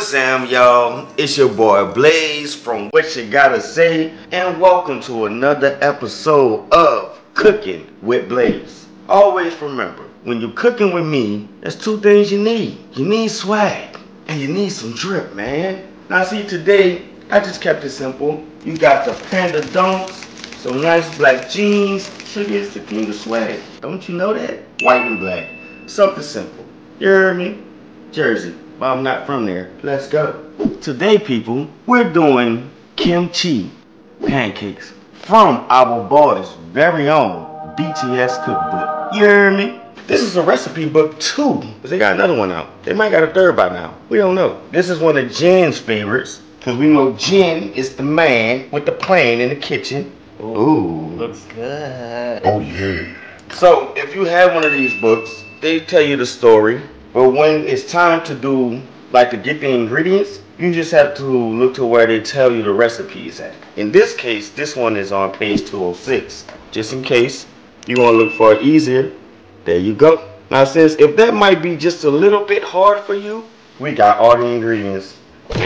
What's y'all? It's your boy Blaze from What You Gotta Say, and welcome to another episode of Cooking with Blaze. Always remember, when you're cooking with me, there's two things you need. You need swag, and you need some drip, man. Now see, today, I just kept it simple. You got the Panda Dunks, some nice black jeans. Sugar is the king of swag. Don't you know that? White and black. Something simple. You heard me? Jersey. But I'm not from there. Let's go. Today, people, we're doing kimchi pancakes from our boy's very own BTS cookbook. You hear me? This is a recipe book too, because they got another one out. They might got a third by now. We don't know. This is one of Jen's favorites, because we know Jen is the man with the plan in the kitchen. Ooh. Looks good. Oh yeah. So, if you have one of these books, they tell you the story. But when it's time to do, like to get the ingredients, you just have to look to where they tell you the recipes at. In this case, this one is on page 206. Just in case you want to look for it easier, there you go. Now since if that might be just a little bit hard for you, we got all the ingredients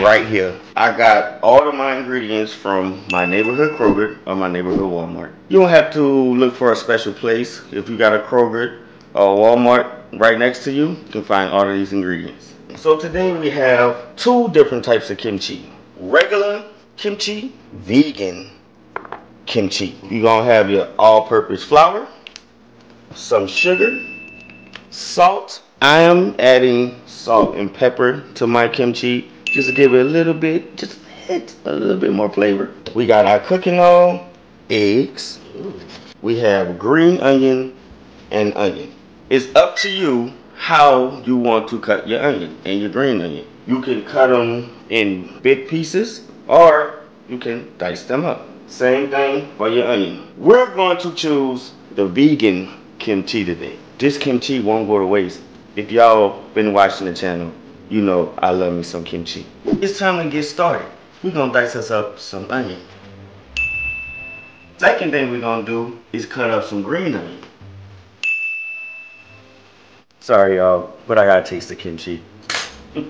right here. I got all of my ingredients from my neighborhood Kroger or my neighborhood Walmart. You don't have to look for a special place. If you got a Kroger or Walmart right next to you, you can find all of these ingredients. So today we have two different types of kimchi. Regular kimchi, vegan kimchi. You're gonna have your all-purpose flour, some sugar, salt. I am adding salt and pepper to my kimchi just to give it a little bit, just a little bit more flavor. We got our cooking oil, eggs. We have green onion and onion. It's up to you how you want to cut your onion and your green onion. You can cut them in big pieces or you can dice them up. Same thing for your onion. We're going to choose the vegan kimchi today. This kimchi won't go to waste. If y'all been watching the channel, you know I love me some kimchi. It's time to get started. We're gonna dice us up some onion. Second thing we're gonna do is cut up some green onion. Sorry y'all, but I gotta taste the kimchi. Wow!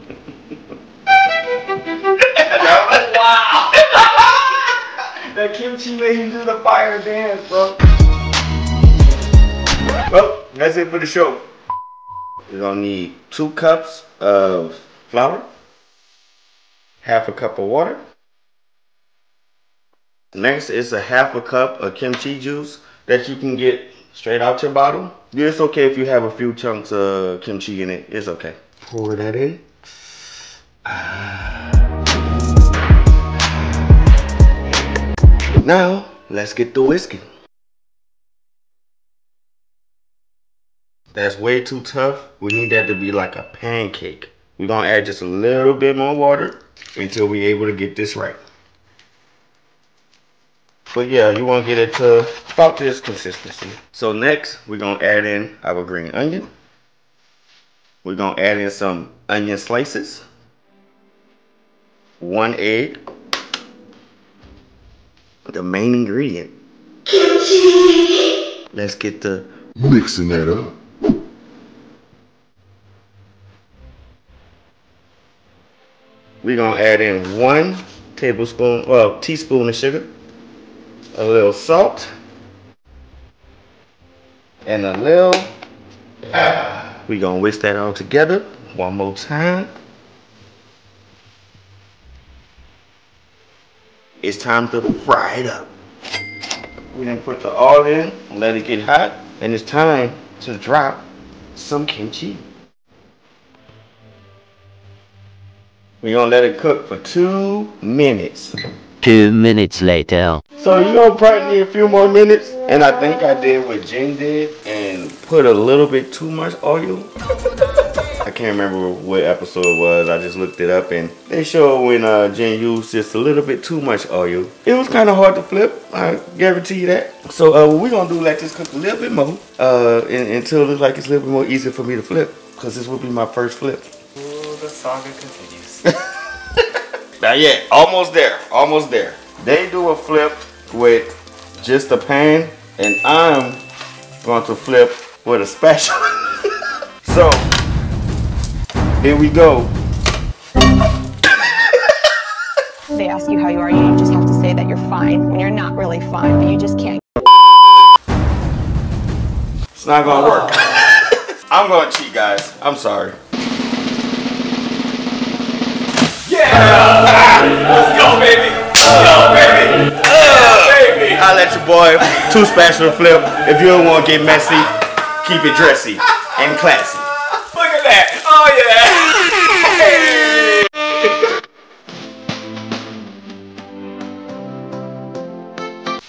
That kimchi made you do the fire dance, bro. Well, that's it for the show. We're gonna need 2 cups of flour, half a cup of water. Next is a half a cup of kimchi juice that you can get straight out your bottle. It's okay if you have a few chunks of kimchi in it. It's okay. Pour that in. Now, let's get the whisking. That's way too tough. We need that to be like a pancake. We're gonna add just a little bit more water until we're able to get this right. But yeah, you want to get it to about this consistency. So next, we're going to add in our green onion. We're going to add in some onion slices. 1 egg. The main ingredient. Kimchi. Let's get the mixing that up. We're going to add in 1 teaspoon of sugar. A little salt and a little pepper. We're gonna whisk that all together one more time. It's time to fry it up. We done put the oil in and let it get hot, and it's time to drop some kimchi. We're gonna let it cook for 2 minutes. 2 minutes later. So you gonna probably need a few more minutes, and I think I did what Jen did and put a little bit too much oil. I can't remember what episode it was. I just looked it up and they showed when Jen used just a little bit too much oil. It was kind of hard to flip, I guarantee you that. So what we're gonna do, let this cook a little bit more until it looks like it's a little bit more easier for me to flip, because this will be my first flip. Ooh, the saga continues. Not yet. Almost there. Almost there. They do a flip with just a pan, and I'm going to flip with a spatula. So, here we go. they ask you how you are, you just have to say that you're fine when you're not really fine, but you just can't. It's not gonna work. I'm gonna cheat, guys. I'm sorry. Yeah! Let's go, baby! Go, baby! Baby! I'll let your boy two spatula flip. If you don't want to get messy, keep it dressy and classy. Look at that! Oh yeah!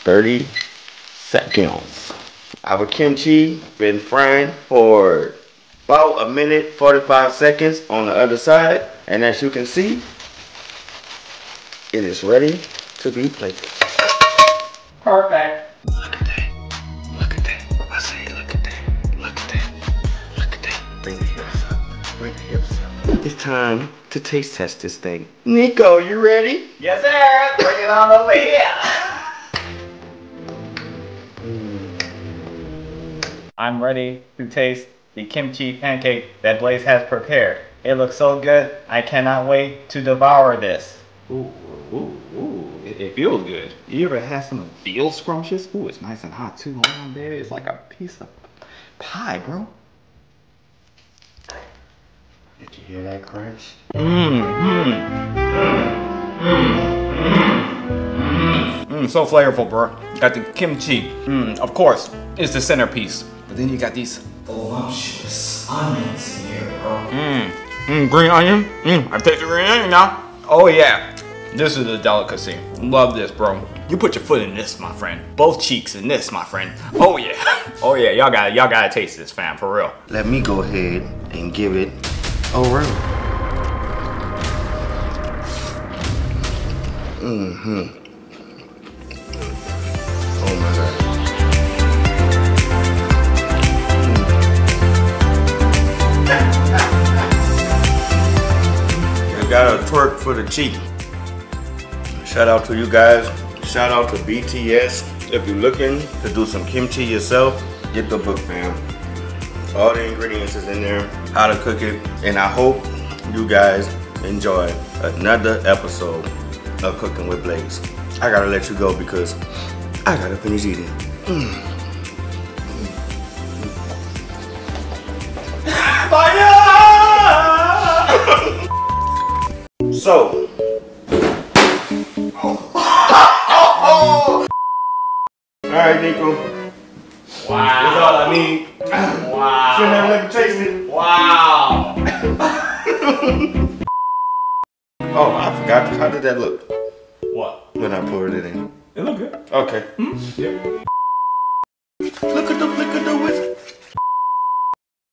30 seconds. Our kimchi been frying for about a minute 45 seconds on the other side, and as you can see, it is ready to be plated. Perfect. Look at that. Look at that. I say look at that. Look at that. Look at that. Bring the hips up. Bring the hips up. It's time to taste test this thing. Nico, you ready? Yes, sir! Bring it on over here! I'm ready to taste the kimchi pancake that Blaze has prepared. It looks so good, I cannot wait to devour this. Ooh, it feels good. You ever had something feel scrumptious? Ooh, it's nice and hot too. Hold on, baby. It's like a piece of pie, bro. Did you hear that crunch? So flavorful, bro. Got the kimchi. Of course, it's the centerpiece. But then you got these voluptuous onions here, bro. Green onion. I taste the green onion now. Oh yeah. This is a delicacy. Love this, bro. You put your foot in this, my friend. Both cheeks in this, my friend. Oh yeah. Oh yeah. Y'all gotta taste this, fam, for real. Let me go ahead and give it a whirl. Oh my God. You got a twerk for the cheek. Shout out to you guys. Shout out to BTS. If you're looking to do some kimchi yourself, get the book, fam. All the ingredients is in there, how to cook it, and I hope you guys enjoy another episode of Cooking with Blaze. I gotta let you go because I gotta finish eating. So, alright, Nico. Wow. That's all I need. Wow. Shouldn't have let me taste it. Wow. Oh, I forgot. How did that look What? when I poured it in? It look good. Okay. Yeah. Look at the wizard.